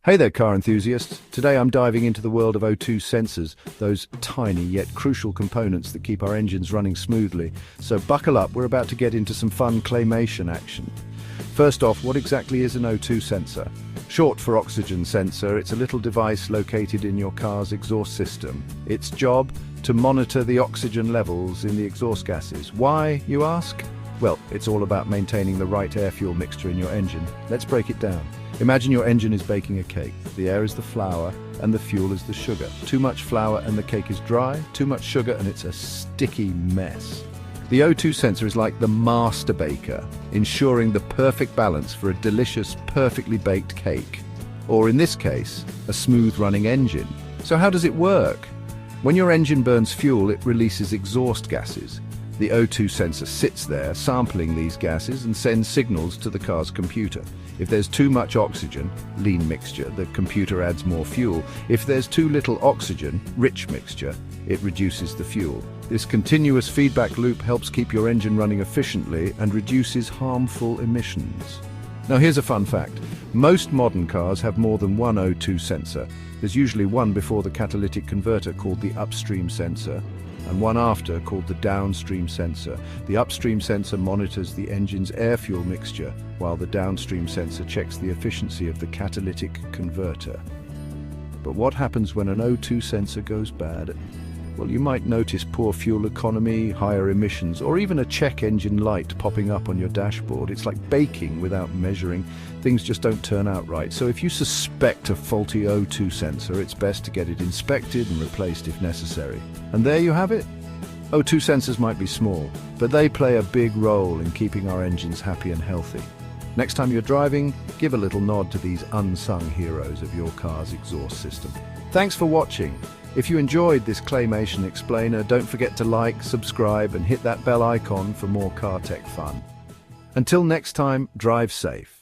Hey there, car enthusiasts. Today I'm diving into the world of O2 sensors, those tiny yet crucial components that keep our engines running smoothly. So buckle up, we're about to get into some fun claymation action. First off, what exactly is an O2 sensor? Short for oxygen sensor, it's a little device located in your car's exhaust system. Its job, to monitor the oxygen levels in the exhaust gases. Why, you ask? Well, it's all about maintaining the right air-fuel mixture in your engine. Let's break it down. Imagine your engine is baking a cake. The air is the flour and the fuel is the sugar. Too much flour and the cake is dry, too much sugar and it's a sticky mess. The O2 sensor is like the master baker, ensuring the perfect balance for a delicious, perfectly baked cake. Or in this case, a smooth running engine. So how does it work? When your engine burns fuel, it releases exhaust gases. The O2 sensor sits there, sampling these gases and sends signals to the car's computer. If there's too much oxygen, lean mixture, the computer adds more fuel. If there's too little oxygen, rich mixture, it reduces the fuel. This continuous feedback loop helps keep your engine running efficiently and reduces harmful emissions. Now here's a fun fact. Most modern cars have more than one O2 sensor. There's usually one before the catalytic converter called the upstream sensor, and one after called the downstream sensor. The upstream sensor monitors the engine's air-fuel mixture, while the downstream sensor checks the efficiency of the catalytic converter. But what happens when an O2 sensor goes bad? Well, you might notice poor fuel economy, higher emissions, or even a check engine light popping up on your dashboard. It's like baking without measuring. Things just don't turn out right. So if you suspect a faulty O2 sensor, it's best to get it inspected and replaced if necessary. And there you have it. O2 sensors might be small, but they play a big role in keeping our engines happy and healthy. Next time you're driving, give a little nod to these unsung heroes of your car's exhaust system. Thanks for watching. If you enjoyed this Claymation Explainer, don't forget to like, subscribe, and hit that bell icon for more car tech fun. Until next time, drive safe.